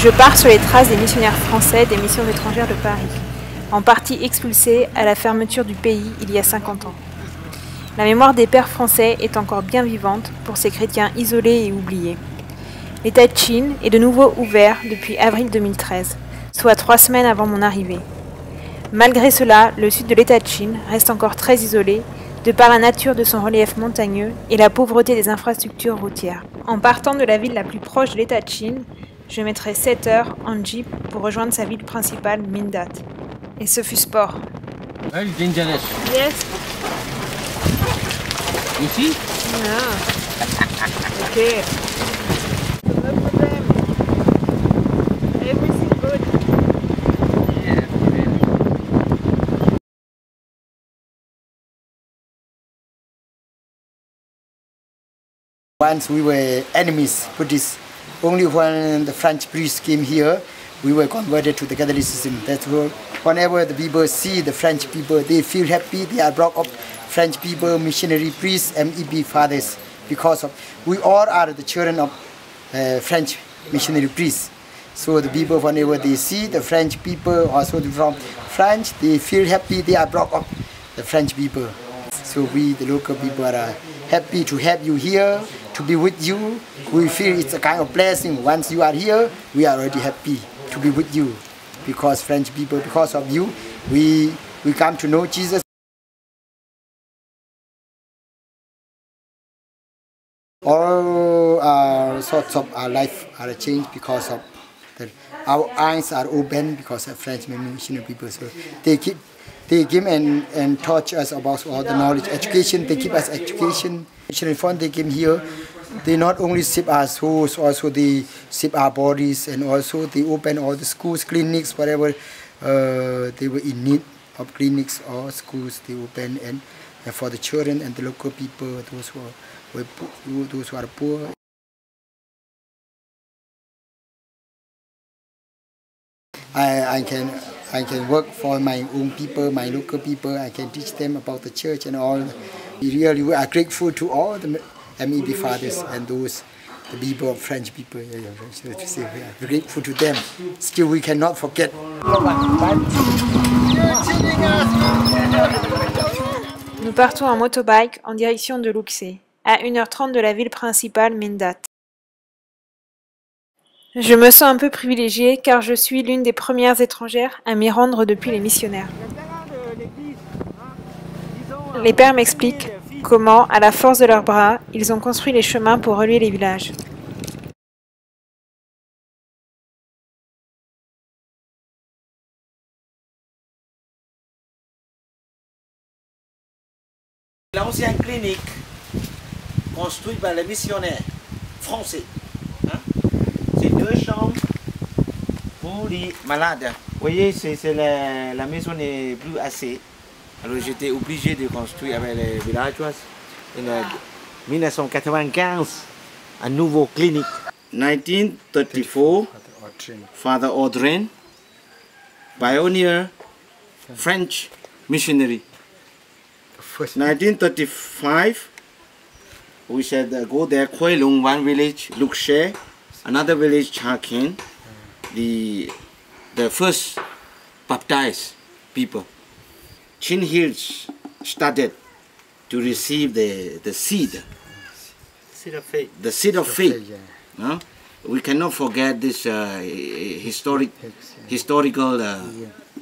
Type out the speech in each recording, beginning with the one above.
Je pars sur les traces des missionnaires français des missions étrangères de Paris, en partie expulsés à la fermeture du pays il y a 50 ans. La mémoire des pères français est encore bien vivante pour ces chrétiens isolés et oubliés. L'État de Chine est de nouveau ouvert depuis avril 2013, soit 3 semaines avant mon arrivée. Malgré cela, le sud de l'État de Chine reste encore très isolé de par la nature de son relief montagneux et la pauvreté des infrastructures routières. En partant de la ville la plus proche de l'État de Chine, je mettrai 7 heures en jeep pour rejoindre sa ville principale, Mindat. Et ce fut sport. Very dangerous. Yes. You see? Yeah. Okay. No problem. Everything good. Once we were enemies, Buddhists. Only when the French priests came here, we were converted to the Catholicism. That's why whenever the people see the French people, they feel happy. They are brought up French people, missionary priests, MEB fathers. Because of we all are the children of French missionary priests. So the people, whenever they see the French people, also from France, they feel happy. They are brought up the French people. So we, the local people, are happy to have you here, to be with you. We feel it's a kind of blessing. Once you are here, we are already happy to be with you. Because French people, because of you, we come to know Jesus. All sorts of our life are changed because of that. Our eyes are open because of French missionary people. So they came and taught us about all the knowledge, education. They give us education. Missionary fund, they came here. They not only save our souls, also they save our bodies, and also they open all the schools, clinics, whatever they were in need of clinics or schools. They open and for the children and the local people, those who are poor. I can work for my own people, my local people. I can teach them about the church and all. We are grateful to all the MEB fathers and those the people of French people. We are grateful to them. Still, we cannot forget. Nous partons en motobike en direction de Luxé, à 1h30 de la ville principale, Mindat. Je me sens un peu privilégiée car je suis l'une des premières étrangères à m'y rendre depuis les missionnaires. Les pères m'expliquent comment, à la force de leurs bras, ils ont construit les chemins pour relier les villages. L'ancienne clinique construite par les missionnaires français. C'est 2 chambres pour les malades. Vous voyez, la maison n'est plus assez. Alors j'étais obligé de construire avec les villageois. En 1995, un nouveau clinique. 1934, Father Audrin, pioneer French missionary. 1935, we said go there, Khoi Lung, one village, Lukshe, another village, Chakin, the first baptized people. Chin Hills started to receive the seed. Seed of faith. The seed of faith. Yeah. We cannot forget this historical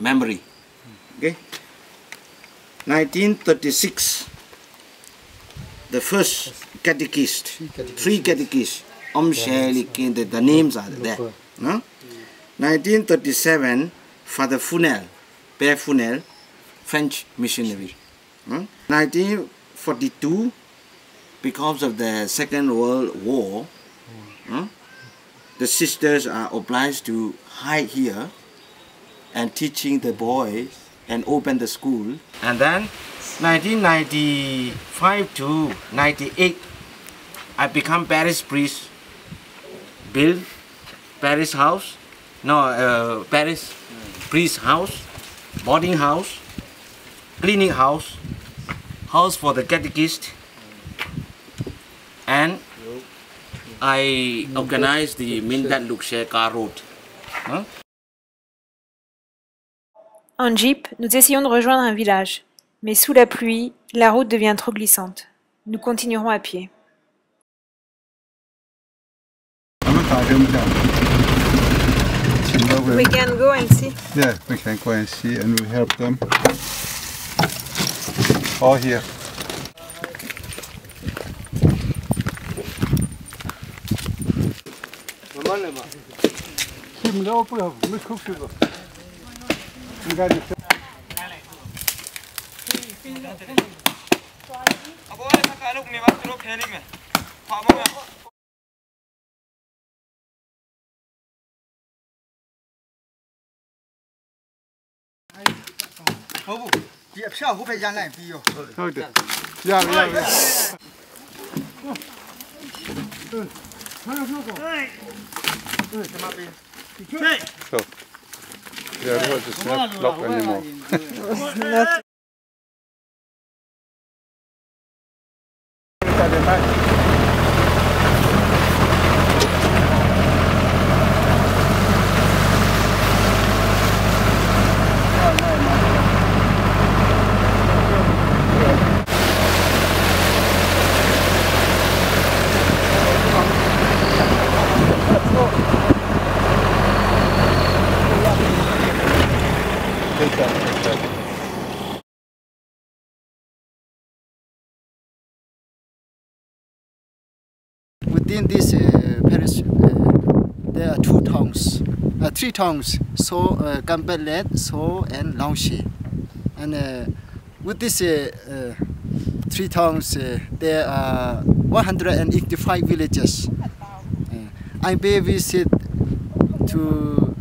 memory. Okay. 1936, the first catechist, 3 catechists, the names are there. No? 1937, Father Funel, Père Funel, French missionary. 1942, because of the Second World War, the sisters are obliged to hide here and teaching the boys and open the school. And then 1995 to 98, I become parish priest, build parish house, parish priest house, boarding house, cleaning house, house for the catechist, and I organized the Mindat Lukshe car road. Hein? En jeep, nous essayons de rejoindre un village, mais sous la pluie, la route devient trop glissante. Nous continuerons à pied. We can go and see. Yeah, we can go and see and we help them. All here. So, yeah, it was just not locked anymore. Within this parish, there are two towns, three towns, So, Gambellet, So, and Longshi. And with these three towns, there are 185 villages. I pay visit to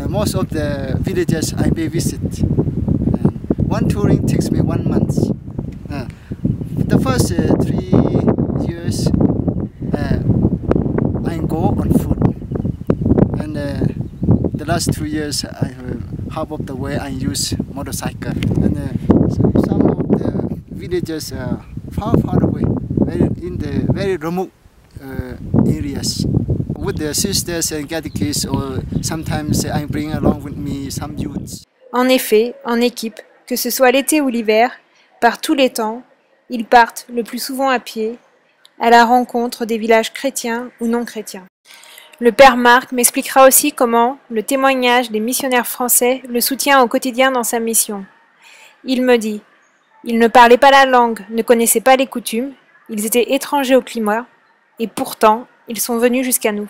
most of the villages I pay visit. One touring takes me 1 month. The first 3 years I go on foot, and the last 2 years half of the way I use motorcycle. And some of the villages are far away, in the very remote areas. With the sisters and catechists, or sometimes I bring along with me some youths. En effet, en équipe, que ce soit l'été ou l'hiver, par tous les temps, ils partent, le plus souvent à pied, à la rencontre des villages chrétiens ou non chrétiens. Le père Marc m'expliquera aussi comment le témoignage des missionnaires français le soutient au quotidien dans sa mission. Il me dit, ils ne parlaient pas la langue, ne connaissaient pas les coutumes, ils étaient étrangers au climat, et pourtant, ils sont venus jusqu'à nous.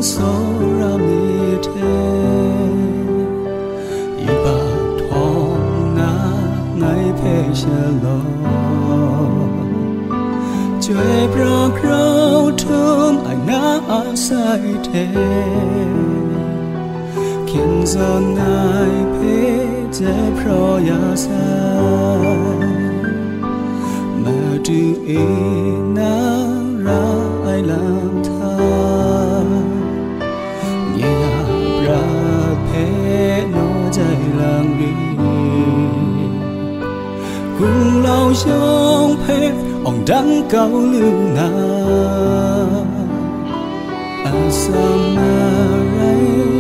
so ra mi thế yêu ba thong na ngay phê xe lo chơi bra krau thum ai na sai thế khiến gió nai phê chế pro ya sai mà tu e na ra ai làm tha nhẹ ra phê nó chạy lang đi cùng lao trong phê ông đắng cao lưu na asama rai